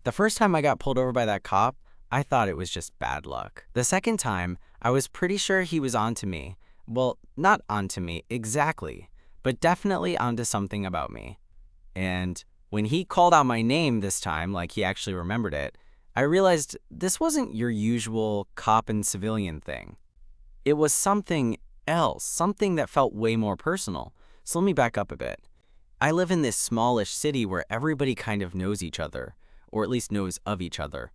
The first time I got pulled over by that cop, I thought it was just bad luck. The second time, I was pretty sure he was onto me. Well, not onto me exactly, but definitely onto something about me. And when he called out my name this time, like he actually remembered it, I realized this wasn't your usual cop and civilian thing. It was something else, something that felt way more personal. So let me back up a bit. I live in this smallish city where everybody kind of knows each other, or at least knows of each other.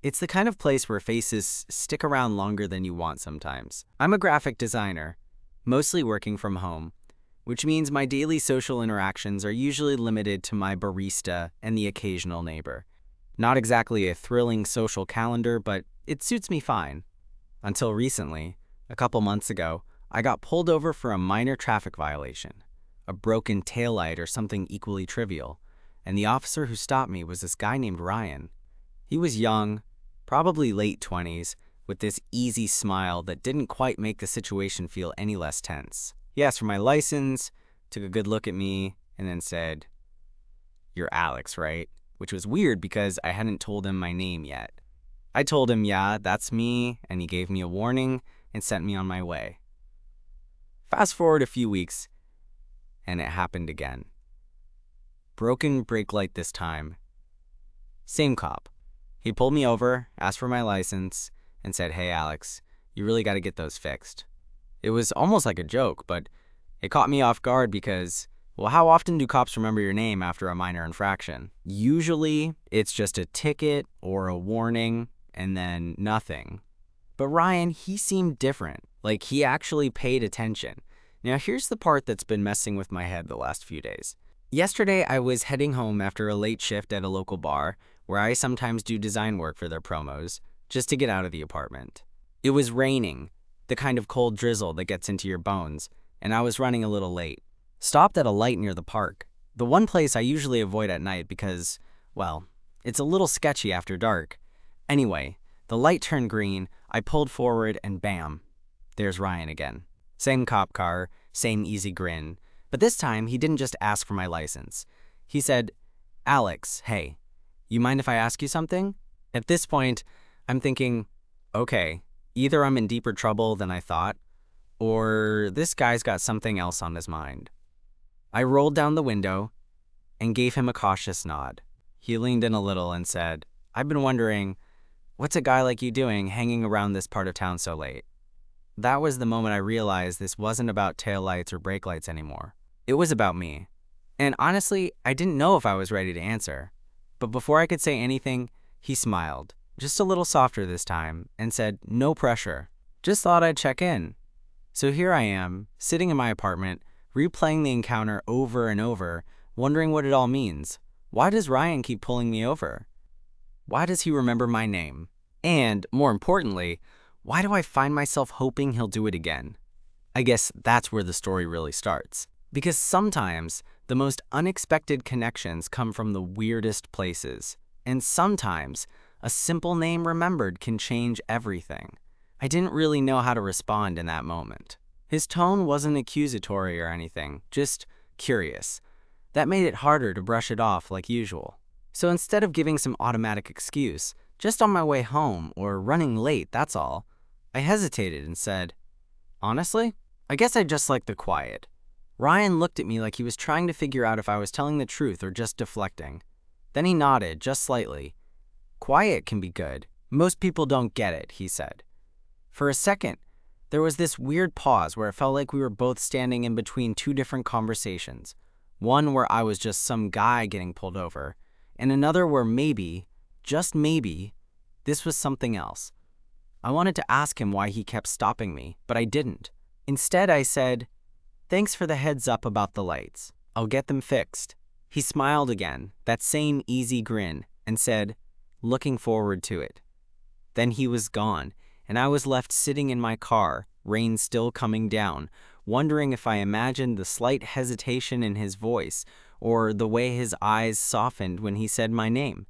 It's the kind of place where faces stick around longer than you want sometimes. I'm a graphic designer, mostly working from home, which means my daily social interactions are usually limited to my barista and the occasional neighbor. Not exactly a thrilling social calendar, but it suits me fine. Until recently, a couple months ago, I got pulled over for a minor traffic violation, a broken taillight or something equally trivial, and the officer who stopped me was this guy named Ryan. He was young, probably late 20s, with this easy smile that didn't quite make the situation feel any less tense. He asked for my license, took a good look at me, and then said, "You're Alex, right?" Which was weird because I hadn't told him my name yet. I told him, "Yeah, that's me," and he gave me a warning and sent me on my way. Fast forward a few weeks, and it happened again. Broken brake light this time. Same cop. He pulled me over, asked for my license, and said, "Hey Alex, you really got to get those fixed." It was almost like a joke, but it caught me off guard because, well, how often do cops remember your name after a minor infraction? Usually, it's just a ticket or a warning, and then nothing. But Ryan, he seemed different, like he actually paid attention. Now here's the part that's been messing with my head the last few days. Yesterday, I was heading home after a late shift at a local bar, where I sometimes do design work for their promos, just to get out of the apartment. It was raining, the kind of cold drizzle that gets into your bones, and I was running a little late. Stopped at a light near the park, the one place I usually avoid at night because, well, it's a little sketchy after dark. Anyway, the light turned green, I pulled forward, and bam, there's Ryan again. Same cop car, same easy grin, but this time he didn't just ask for my license. He said, "Alex, hey, you mind if I ask you something?" At this point, I'm thinking, okay, either I'm in deeper trouble than I thought, or this guy's got something else on his mind. I rolled down the window and gave him a cautious nod. He leaned in a little and said, "I've been wondering, what's a guy like you doing hanging around this part of town so late?" That was the moment I realized this wasn't about taillights or brake lights anymore. It was about me. And honestly, I didn't know if I was ready to answer. But before I could say anything, he smiled, just a little softer this time, and said, "No pressure. Just thought I'd check in." So here I am, sitting in my apartment, replaying the encounter over and over, wondering what it all means. Why does Ryan keep pulling me over? Why does he remember my name? And, more importantly, why do I find myself hoping he'll do it again? I guess that's where the story really starts. Because sometimes the most unexpected connections come from the weirdest places. And sometimes a simple name remembered can change everything. I didn't really know how to respond in that moment. His tone wasn't accusatory or anything, just curious. That made it harder to brush it off like usual. So instead of giving some automatic excuse, just on my way home or running late, that's all, I hesitated and said, "Honestly, I guess I just like the quiet." Ryan looked at me like he was trying to figure out if I was telling the truth or just deflecting. Then he nodded, just slightly. "Quiet can be good. Most people don't get it," he said. For a second, there was this weird pause where it felt like we were both standing in between two different conversations. One where I was just some guy getting pulled over, and another where maybe, just maybe, this was something else. I wanted to ask him why he kept stopping me, but I didn't. Instead, I said, "Thanks for the heads up about the lights. I'll get them fixed." He smiled again, that same easy grin, and said, "Looking forward to it." Then he was gone, and I was left sitting in my car, rain still coming down, wondering if I imagined the slight hesitation in his voice or the way his eyes softened when he said my name.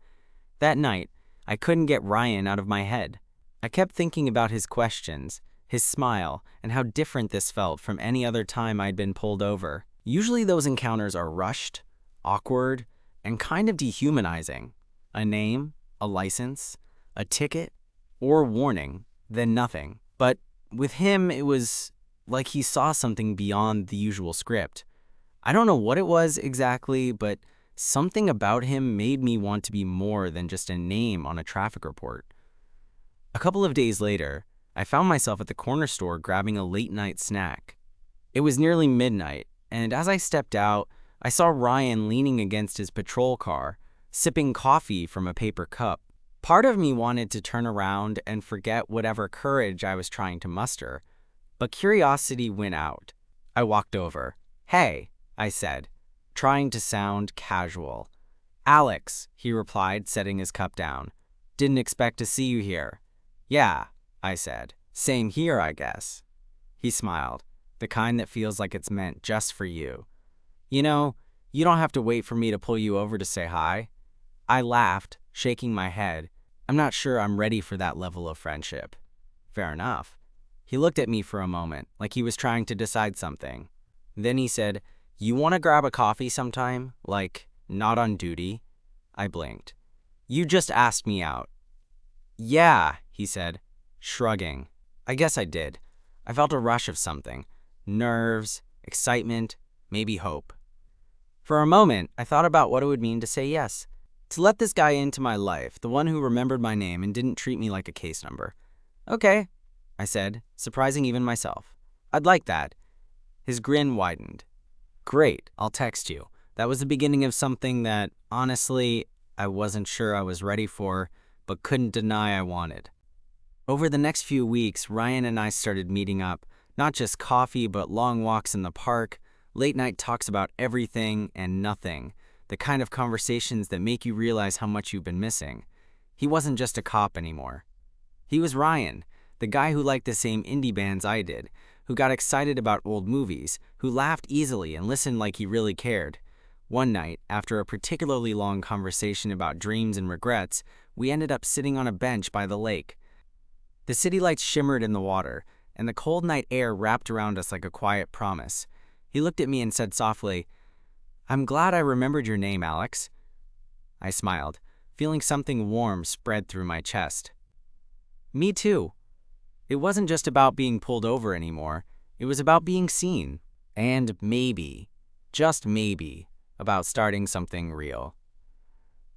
That night, I couldn't get Ryan out of my head. I kept thinking about his questions, his smile, and how different this felt from any other time I'd been pulled over. Usually those encounters are rushed, awkward, and kind of dehumanizing. A name, a license, a ticket, or warning, then nothing. But with him, it was like he saw something beyond the usual script. I don't know what it was exactly, but something about him made me want to be more than just a name on a traffic report. A couple of days later, I found myself at the corner store grabbing a late-night snack. It was nearly midnight, and as I stepped out, I saw Ryan leaning against his patrol car, sipping coffee from a paper cup. Part of me wanted to turn around and forget whatever courage I was trying to muster, but curiosity went out. I walked over. "Hey," I said, trying to sound casual. "Alex," he replied, setting his cup down. "Didn't expect to see you here." "Yeah," I said. "Same here, I guess." He smiled, the kind that feels like it's meant just for you. "You know, you don't have to wait for me to pull you over to say hi." I laughed, shaking my head. "I'm not sure I'm ready for that level of friendship." "Fair enough." He looked at me for a moment, like he was trying to decide something. Then he said, "You want to grab a coffee sometime? Like, not on duty?" I blinked. "You just asked me out." "Yeah," he said, shrugging. I guess I did. I felt a rush of something. Nerves, excitement, maybe hope. For a moment, I thought about what it would mean to say yes. To let this guy into my life, the one who remembered my name and didn't treat me like a case number. "Okay," I said, surprising even myself. "I'd like that." His grin widened. "Great, I'll text you." That was the beginning of something that, honestly, I wasn't sure I was ready for, but couldn't deny I wanted. Over the next few weeks, Ryan and I started meeting up, not just coffee, but long walks in the park, late-night talks about everything and nothing, the kind of conversations that make you realize how much you've been missing. He wasn't just a cop anymore. He was Ryan, the guy who liked the same indie bands I did, who got excited about old movies, who laughed easily and listened like he really cared. One night, after a particularly long conversation about dreams and regrets, we ended up sitting on a bench by the lake. The city lights shimmered in the water, and the cold night air wrapped around us like a quiet promise. He looked at me and said softly, "I'm glad I remembered your name, Alex." I smiled, feeling something warm spread through my chest. Me too. It wasn't just about being pulled over anymore. It was about being seen. And maybe, just maybe, about starting something real.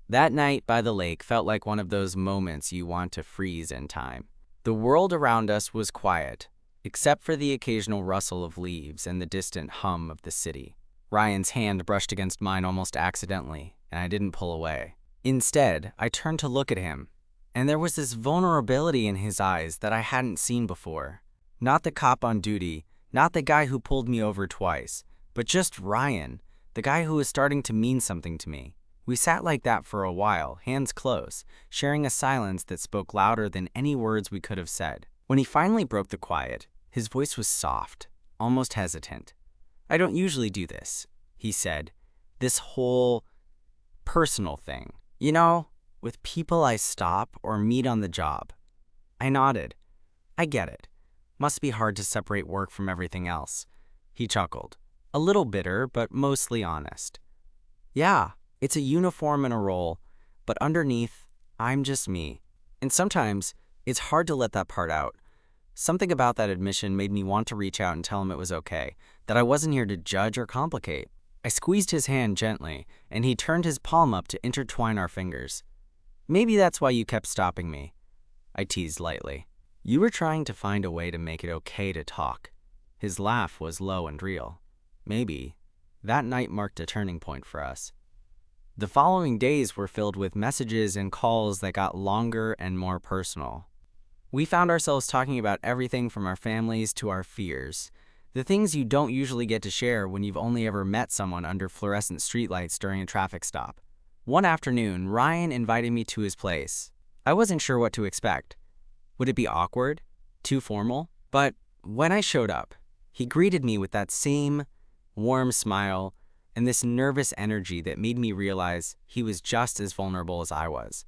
That night by the lake felt like one of those moments you want to freeze in time. The world around us was quiet, except for the occasional rustle of leaves and the distant hum of the city. Ryan's hand brushed against mine almost accidentally, and I didn't pull away. Instead, I turned to look at him, and there was this vulnerability in his eyes that I hadn't seen before. Not the cop on duty, not the guy who pulled me over twice, but just Ryan, the guy who was starting to mean something to me. We sat like that for a while, hands close, sharing a silence that spoke louder than any words we could have said. When he finally broke the quiet, his voice was soft, almost hesitant. "I don't usually do this," he said. "This whole personal thing. You know, with people I stop or meet on the job." I nodded. "I get it. Must be hard to separate work from everything else." He chuckled. A little bitter, but mostly honest. "Yeah, it's a uniform and a role, but underneath, I'm just me." And sometimes, it's hard to let that part out. Something about that admission made me want to reach out and tell him it was okay, that I wasn't here to judge or complicate. I squeezed his hand gently, and he turned his palm up to intertwine our fingers. "Maybe that's why you kept stopping me," I teased lightly. "You were trying to find a way to make it okay to talk." His laugh was low and real. Maybe that night marked a turning point for us. The following days were filled with messages and calls that got longer and more personal. We found ourselves talking about everything from our families to our fears, the things you don't usually get to share when you've only ever met someone under fluorescent streetlights during a traffic stop. One afternoon, Ryan invited me to his place. I wasn't sure what to expect. Would it be awkward? Too formal? But when I showed up, he greeted me with that same warm smile and this nervous energy that made me realize he was just as vulnerable as I was.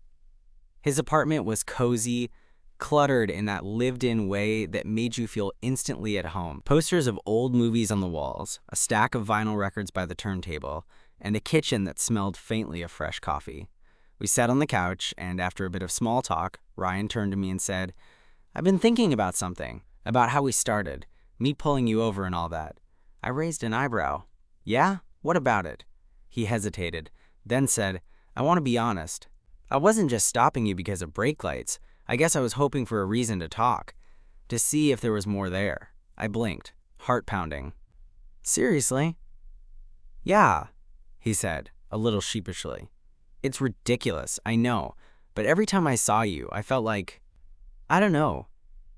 His apartment was cozy, cluttered in that lived-in way that made you feel instantly at home. Posters of old movies on the walls, a stack of vinyl records by the turntable, and a kitchen that smelled faintly of fresh coffee. We sat on the couch, and after a bit of small talk, Ryan turned to me and said, "I've been thinking about something, about how we started, me pulling you over and all that." I raised an eyebrow. "Yeah? What about it?" He hesitated, then said, "I want to be honest. I wasn't just stopping you because of brake lights. I guess I was hoping for a reason to talk, to see if there was more there." I blinked, heart pounding. "Seriously?" "Yeah," he said, a little sheepishly. "It's ridiculous, I know, but every time I saw you, I felt like, I don't know,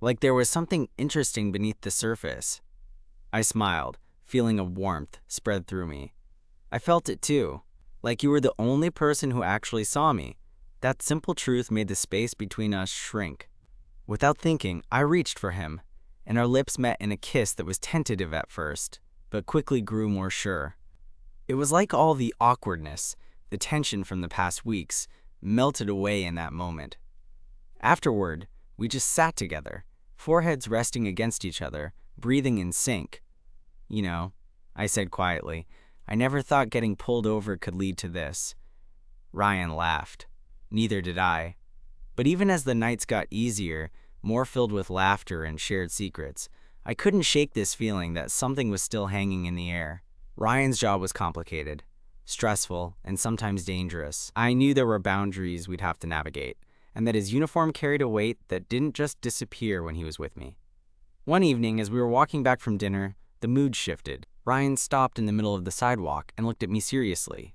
like there was something interesting beneath the surface." I smiled, feeling a warmth spread through me. "I felt it too, like you were the only person who actually saw me." That simple truth made the space between us shrink. Without thinking, I reached for him, and our lips met in a kiss that was tentative at first, but quickly grew more sure. It was like all the awkwardness, the tension from the past weeks, melted away in that moment. Afterward, we just sat together, foreheads resting against each other, breathing in sync. "You know," I said quietly, "I never thought getting pulled over could lead to this." Ryan laughed. Neither did I. But even as the nights got easier, more filled with laughter and shared secrets, I couldn't shake this feeling that something was still hanging in the air. Ryan's job was complicated, stressful, and sometimes dangerous. I knew there were boundaries we'd have to navigate, and that his uniform carried a weight that didn't just disappear when he was with me. One evening, as we were walking back from dinner, the mood shifted. Ryan stopped in the middle of the sidewalk and looked at me seriously.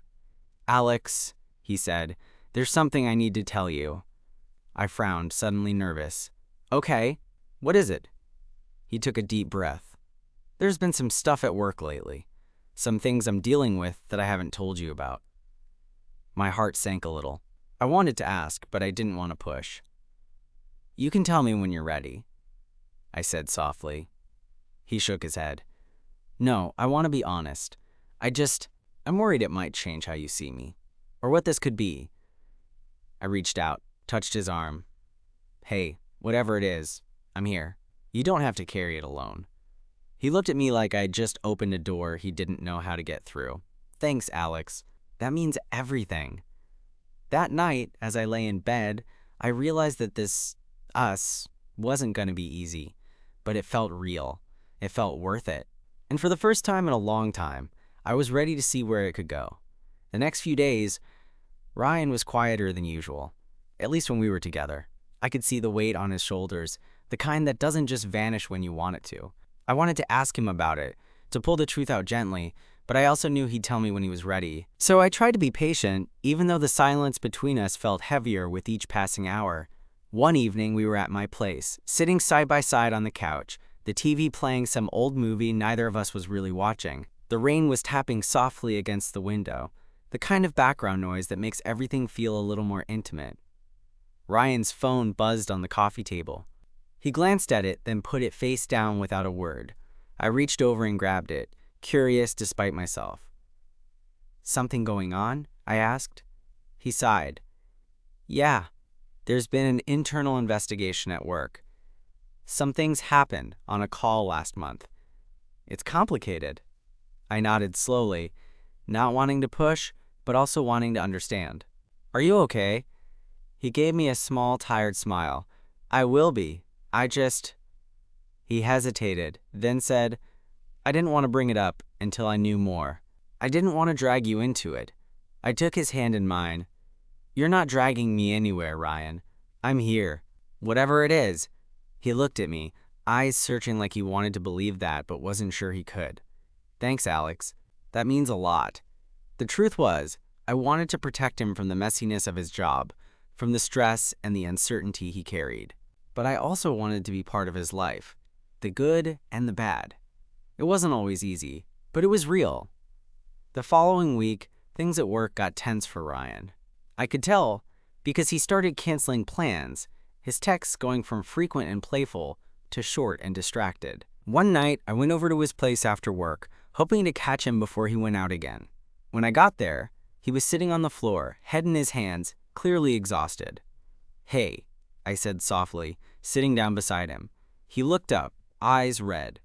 "Alex," he said, "there's something I need to tell you." I frowned, suddenly nervous. "Okay, what is it?" He took a deep breath. "There's been some stuff at work lately. Some things I'm dealing with that I haven't told you about." My heart sank a little. I wanted to ask, but I didn't want to push. "You can tell me when you're ready," I said softly. He shook his head. "No, I want to be honest. I'm worried it might change how you see me, or what this could be." I reached out, touched his arm. "Hey, whatever it is, I'm here. You don't have to carry it alone." He looked at me like I'd just opened a door he didn't know how to get through. "Thanks, Alex. That means everything." That night, as I lay in bed, I realized that this us wasn't going to be easy, but it felt real. It felt worth it. And for the first time in a long time, I was ready to see where it could go. The next few days, Ryan was quieter than usual, at least when we were together. I could see the weight on his shoulders, the kind that doesn't just vanish when you want it to. I wanted to ask him about it, to pull the truth out gently, but I also knew he'd tell me when he was ready. So I tried to be patient, even though the silence between us felt heavier with each passing hour. One evening, we were at my place, sitting side by side on the couch, the TV playing some old movie neither of us was really watching. The rain was tapping softly against the window, the kind of background noise that makes everything feel a little more intimate. Ryan's phone buzzed on the coffee table. He glanced at it, then put it face down without a word. I reached over and grabbed it, curious despite myself. "Something going on?" I asked. He sighed. "Yeah, there's been an internal investigation at work. Some things happened on a call last month. It's complicated." I nodded slowly, not wanting to push, but also wanting to understand. "Are you okay?" He gave me a small, tired smile. "I will be. He hesitated, then said, "I didn't want to bring it up until I knew more. I didn't want to drag you into it." I took his hand in mine. "You're not dragging me anywhere, Ryan. I'm here. Whatever it is." He looked at me, eyes searching like he wanted to believe that but wasn't sure he could. "Thanks, Alex. That means a lot." The truth was, I wanted to protect him from the messiness of his job, from the stress and the uncertainty he carried. But I also wanted to be part of his life, the good and the bad. It wasn't always easy, but it was real. The following week, things at work got tense for Ryan. I could tell because he started canceling plans, his texts going from frequent and playful to short and distracted. One night, I went over to his place after work, hoping to catch him before he went out again. When I got there, he was sitting on the floor, head in his hands, clearly exhausted. "Hey," I said softly, sitting down beside him. He looked up, eyes red.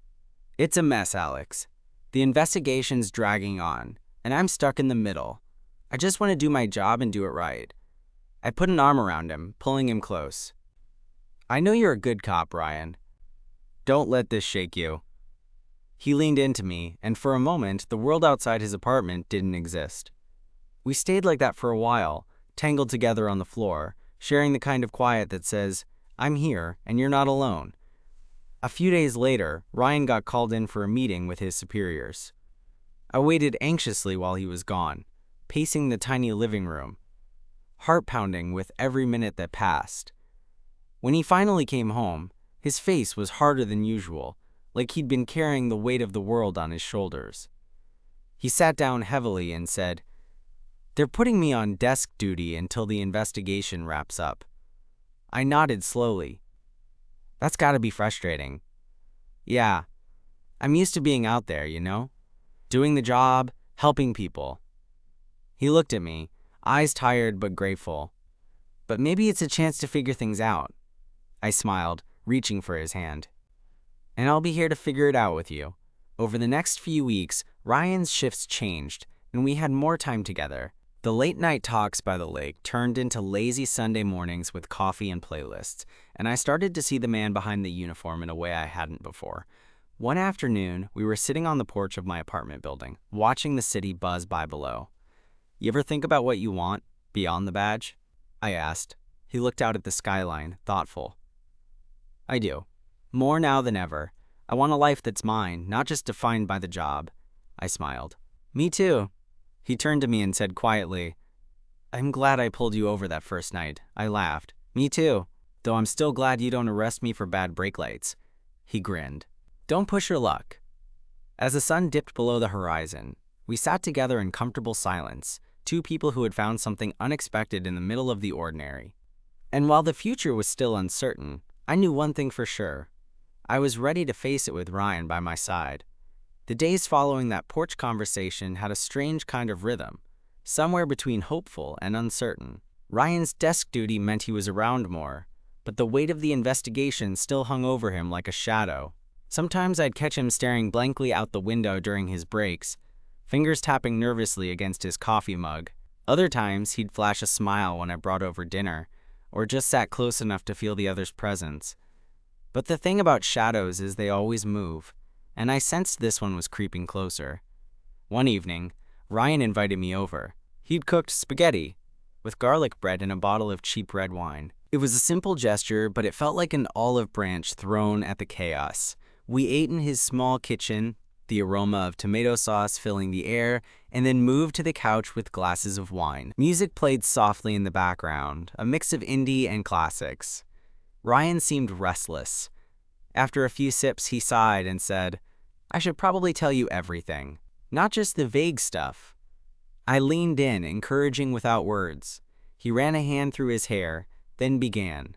"It's a mess, Alex. The investigation's dragging on, and I'm stuck in the middle. I just want to do my job and do it right." I put an arm around him, pulling him close. I know you're a good cop, Ryan. Don't let this shake you. He leaned into me, and for a moment, the world outside his apartment didn't exist. We stayed like that for a while, tangled together on the floor, sharing the kind of quiet that says, I'm here, and you're not alone. A few days later, Ryan got called in for a meeting with his superiors. I waited anxiously while he was gone, pacing the tiny living room, heart-pounding with every minute that passed. When he finally came home, his face was harder than usual, like he'd been carrying the weight of the world on his shoulders. He sat down heavily and said, They're putting me on desk duty until the investigation wraps up. I nodded slowly. That's gotta be frustrating. Yeah, I'm used to being out there, doing the job, helping people. He looked at me, eyes tired but grateful. But maybe it's a chance to figure things out. I smiled, reaching for his hand. And I'll be here to figure it out with you. Over the next few weeks, Ryan's shifts changed, and we had more time together. The late-night talks by the lake turned into lazy Sunday mornings with coffee and playlists, and I started to see the man behind the uniform in a way I hadn't before. One afternoon, we were sitting on the porch of my apartment building, watching the city buzz by below. You ever think about what you want beyond the badge? I asked. He looked out at the skyline, thoughtful. I do. More now than ever. I want a life that's mine, not just defined by the job. I smiled. Me too. He turned to me and said quietly, I'm glad I pulled you over that first night. I laughed. Me too. Though I'm still glad you don't arrest me for bad brake lights. He grinned. Don't push your luck. As the sun dipped below the horizon, we sat together in comfortable silence, two people who had found something unexpected in the middle of the ordinary. And while the future was still uncertain, I knew one thing for sure. I was ready to face it with Ryan by my side. The days following that porch conversation had a strange kind of rhythm, somewhere between hopeful and uncertain. Ryan's desk duty meant he was around more, but the weight of the investigation still hung over him like a shadow. Sometimes I'd catch him staring blankly out the window during his breaks, fingers tapping nervously against his coffee mug. Other times, he'd flash a smile when I brought over dinner, or just sat close enough to feel the other's presence. But the thing about shadows is they always move, and I sensed this one was creeping closer. One evening, Ryan invited me over. He'd cooked spaghetti with garlic bread and a bottle of cheap red wine. It was a simple gesture, but it felt like an olive branch thrown at the chaos. We ate in his small kitchen, the aroma of tomato sauce filling the air, and then moved to the couch with glasses of wine. Music played softly in the background, a mix of indie and classics. Ryan seemed restless. After a few sips, he sighed and said, I should probably tell you everything, not just the vague stuff. I leaned in, encouraging without words. He ran a hand through his hair, then began.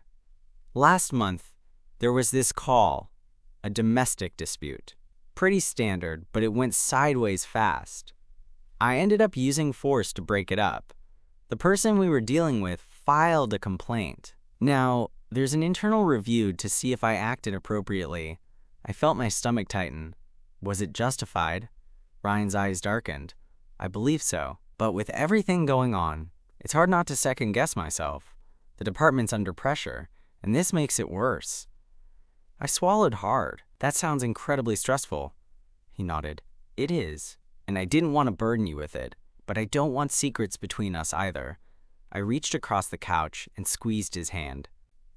Last month, there was this call, a domestic dispute. Pretty standard, but it went sideways fast. I ended up using force to break it up. The person we were dealing with filed a complaint. Now, there's an internal review to see if I acted appropriately. I felt my stomach tighten. Was it justified? Ryan's eyes darkened. I believe so. But with everything going on, it's hard not to second-guess myself. The department's under pressure, and this makes it worse. I swallowed hard. That sounds incredibly stressful. He nodded. It is, and I didn't want to burden you with it, but I don't want secrets between us either. I reached across the couch and squeezed his hand.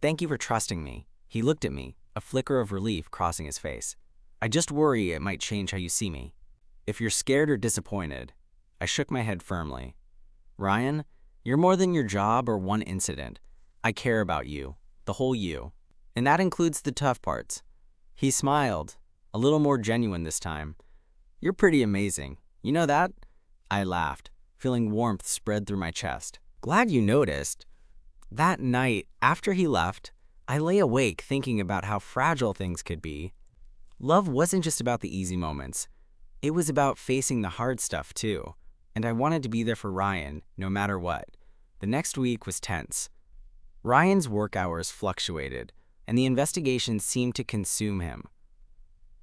Thank you for trusting me. He looked at me, a flicker of relief crossing his face. I just worry it might change how you see me. If you're scared or disappointed, I shook my head firmly. Ryan, you're more than your job or one incident. I care about you, the whole you. And that includes the tough parts. He smiled, a little more genuine this time. You're pretty amazing. You know that? I laughed, feeling warmth spread through my chest. Glad you noticed. That night, after he left, I lay awake thinking about how fragile things could be. Love wasn't just about the easy moments. It was about facing the hard stuff too. And I wanted to be there for Ryan, no matter what. The next week was tense. Ryan's work hours fluctuated, and the investigation seemed to consume him.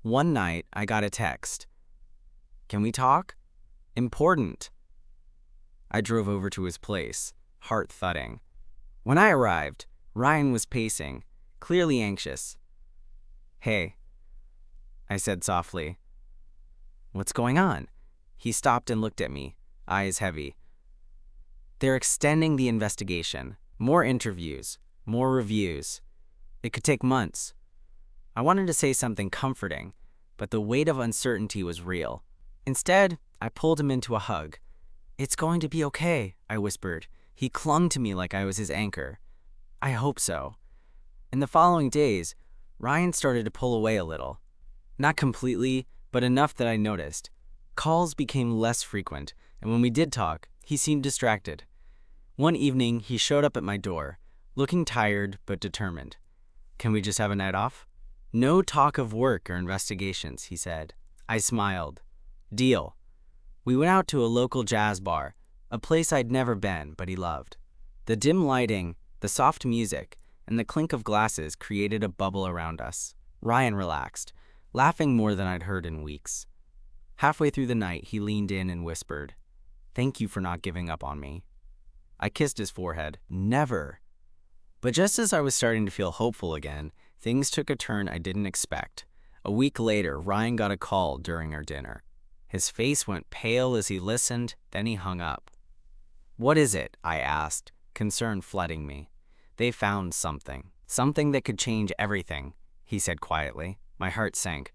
One night, I got a text. Can we talk? Important. I drove over to his place, heart thudding. When I arrived, Ryan was pacing, clearly anxious. "Hey," I said softly. "What's going on?" He stopped and looked at me, eyes heavy. "They're extending the investigation. More interviews, more reviews. It could take months." I wanted to say something comforting, but the weight of uncertainty was real. Instead, I pulled him into a hug. "It's going to be okay," I whispered. He clung to me like I was his anchor. "I hope so." In the following days, Ryan started to pull away a little. Not completely, but enough that I noticed. Calls became less frequent, and when we did talk, he seemed distracted. One evening, he showed up at my door, looking tired but determined. "Can we just have a night off?" "No talk of work or investigations," he said. I smiled. "Deal." We went out to a local jazz bar, a place I'd never been, but he loved. The dim lighting, the soft music, and the clink of glasses created a bubble around us. Ryan relaxed, laughing more than I'd heard in weeks. Halfway through the night, he leaned in and whispered, "Thank you for not giving up on me." I kissed his forehead. "Never." But just as I was starting to feel hopeful again, things took a turn I didn't expect. A week later, Ryan got a call during our dinner. His face went pale as he listened, then he hung up. "What is it?" I asked, concern flooding me. "They found something. Something that could change everything," he said quietly. My heart sank.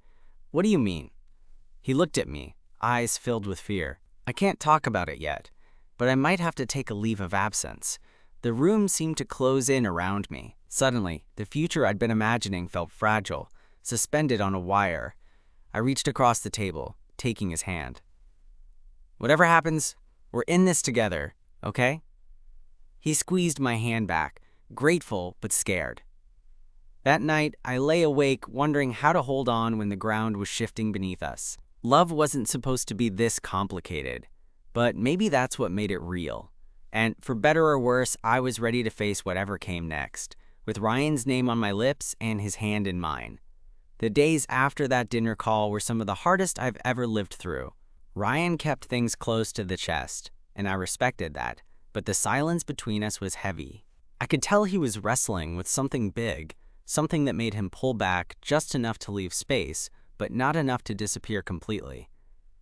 "What do you mean?" He looked at me, eyes filled with fear. "I can't talk about it yet, but I might have to take a leave of absence." The room seemed to close in around me. Suddenly, the future I'd been imagining felt fragile, suspended on a wire. I reached across the table, taking his hand. "Whatever happens, we're in this together, okay?" He squeezed my hand back, grateful but scared. That night, I lay awake wondering how to hold on when the ground was shifting beneath us. Love wasn't supposed to be this complicated, but maybe that's what made it real. And for better or worse, I was ready to face whatever came next, with Ryan's name on my lips and his hand in mine. The days after that dinner call were some of the hardest I've ever lived through. Ryan kept things close to the chest, and I respected that, but the silence between us was heavy. I could tell he was wrestling with something big, something that made him pull back just enough to leave space, but not enough to disappear completely.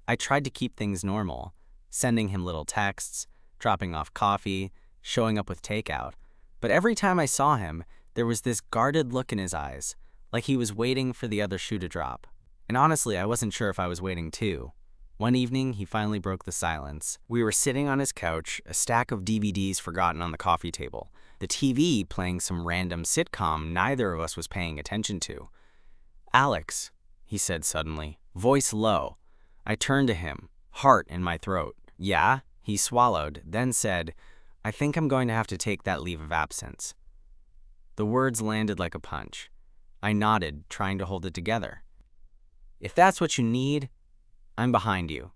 I tried to keep things normal, sending him little texts, dropping off coffee, showing up with takeout. But every time I saw him, there was this guarded look in his eyes, like he was waiting for the other shoe to drop. And honestly, I wasn't sure if I was waiting too. One evening, he finally broke the silence. We were sitting on his couch, a stack of DVDs forgotten on the coffee table, the TV playing some random sitcom neither of us was paying attention to. "Alex," he said suddenly, voice low. I turned to him, heart in my throat. "Yeah?" He swallowed, then said, "I think I'm going to have to take that leave of absence." The words landed like a punch. I nodded, trying to hold it together. "If that's what you need, I'm behind you."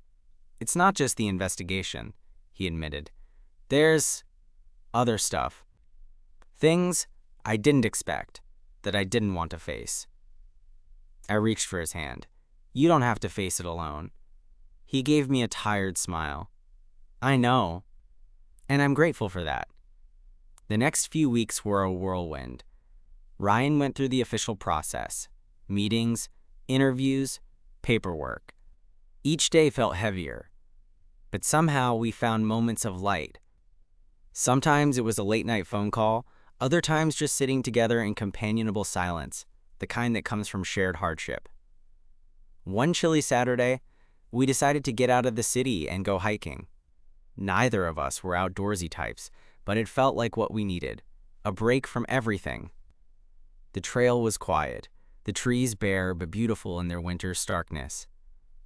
"It's not just the investigation," he admitted. "There's other stuff. Things I didn't expect, that I didn't want to face." I reached for his hand. "You don't have to face it alone." He gave me a tired smile. "I know, and I'm grateful for that." The next few weeks were a whirlwind. Ryan went through the official process, meetings, interviews, paperwork. Each day felt heavier, but somehow we found moments of light. Sometimes it was a late-night phone call, other times just sitting together in companionable silence, the kind that comes from shared hardship. One chilly Saturday, we decided to get out of the city and go hiking. Neither of us were outdoorsy types, but it felt like what we needed, a break from everything. The trail was quiet, the trees bare but beautiful in their winter starkness.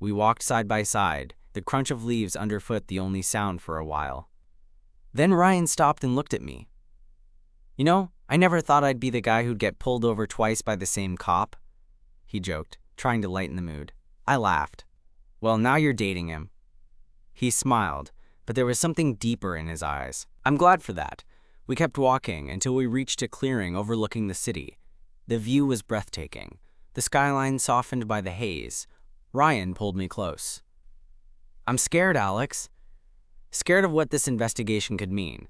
We walked side by side, the crunch of leaves underfoot the only sound for a while. Then Ryan stopped and looked at me. "You know, I never thought I'd be the guy who'd get pulled over twice by the same cop," he joked, trying to lighten the mood. I laughed. "Well, now you're dating him." He smiled, but there was something deeper in his eyes. I'm glad for that. We kept walking until we reached a clearing overlooking the city. The view was breathtaking, the skyline softened by the haze. Ryan pulled me close. "I'm scared, Alex. Scared of what this investigation could mean."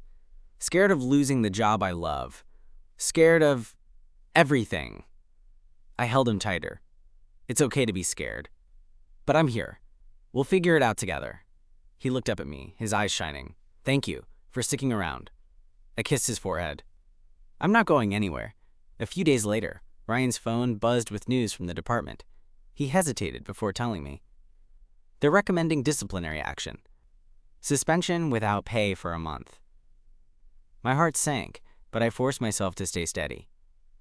Scared of losing the job I love. Scared of everything. I held him tighter. It's okay to be scared. But I'm here. We'll figure it out together. He looked up at me, his eyes shining. Thank you for sticking around. I kissed his forehead. I'm not going anywhere. A few days later, Ryan's phone buzzed with news from the department. He hesitated before telling me. They're recommending disciplinary action. Suspension without pay for a month. My heart sank, but I forced myself to stay steady.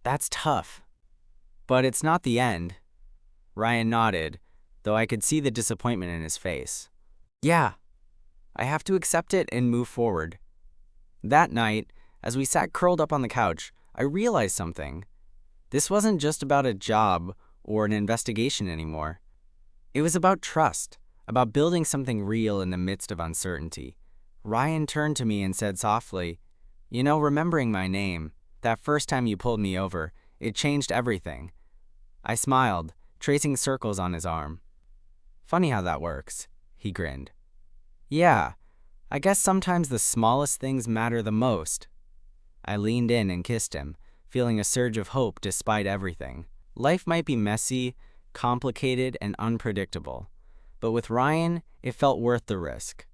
That's tough. But it's not the end. Ryan nodded, though I could see the disappointment in his face. Yeah, I have to accept it and move forward. That night, as we sat curled up on the couch, I realized something. This wasn't just about a job or an investigation anymore. It was about trust, about building something real in the midst of uncertainty. Ryan turned to me and said softly, "You know, remembering my name, that first time you pulled me over, it changed everything." I smiled, tracing circles on his arm. Funny how that works, he grinned. Yeah, I guess sometimes the smallest things matter the most. I leaned in and kissed him, feeling a surge of hope despite everything. Life might be messy, complicated, and unpredictable, but with Ryan, it felt worth the risk.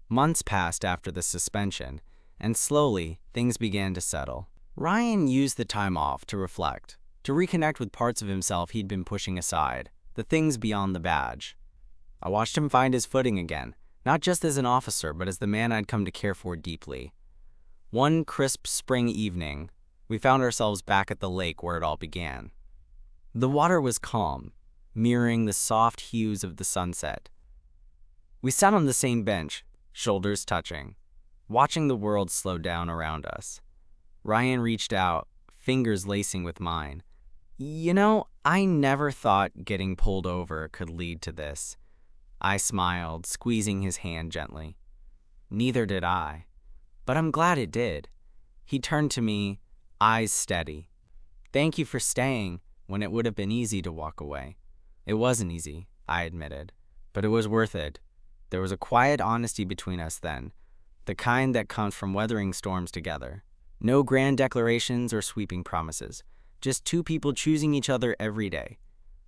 Months passed after the suspension, and slowly, things began to settle. Ryan used the time off to reflect, to reconnect with parts of himself he'd been pushing aside, the things beyond the badge. I watched him find his footing again, not just as an officer, but as the man I'd come to care for deeply. One crisp spring evening, we found ourselves back at the lake where it all began. The water was calm, mirroring the soft hues of the sunset. We sat on the same bench, shoulders touching, watching the world slow down around us. Ryan reached out, fingers lacing with mine. You know, I never thought getting pulled over could lead to this. I smiled, squeezing his hand gently. Neither did I, but I'm glad it did. He turned to me, eyes steady. Thank you for staying when it would have been easy to walk away. It wasn't easy, I admitted, but it was worth it. There was a quiet honesty between us then, the kind that comes from weathering storms together. No grand declarations or sweeping promises, just two people choosing each other every day.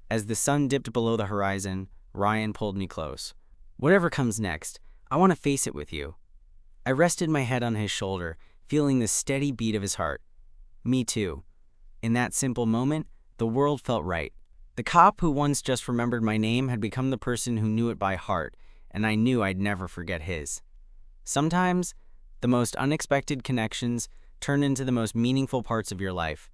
As the sun dipped below the horizon, Ryan pulled me close. Whatever comes next, I want to face it with you. I rested my head on his shoulder, feeling the steady beat of his heart. Me too. In that simple moment, the world felt right. The cop who once just remembered my name had become the person who knew it by heart, and I knew I'd never forget his. Sometimes, the most unexpected connections turn into the most meaningful parts of your life.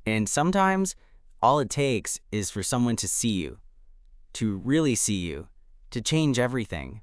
And sometimes, all it takes is for someone to see you, to really see you, to change everything.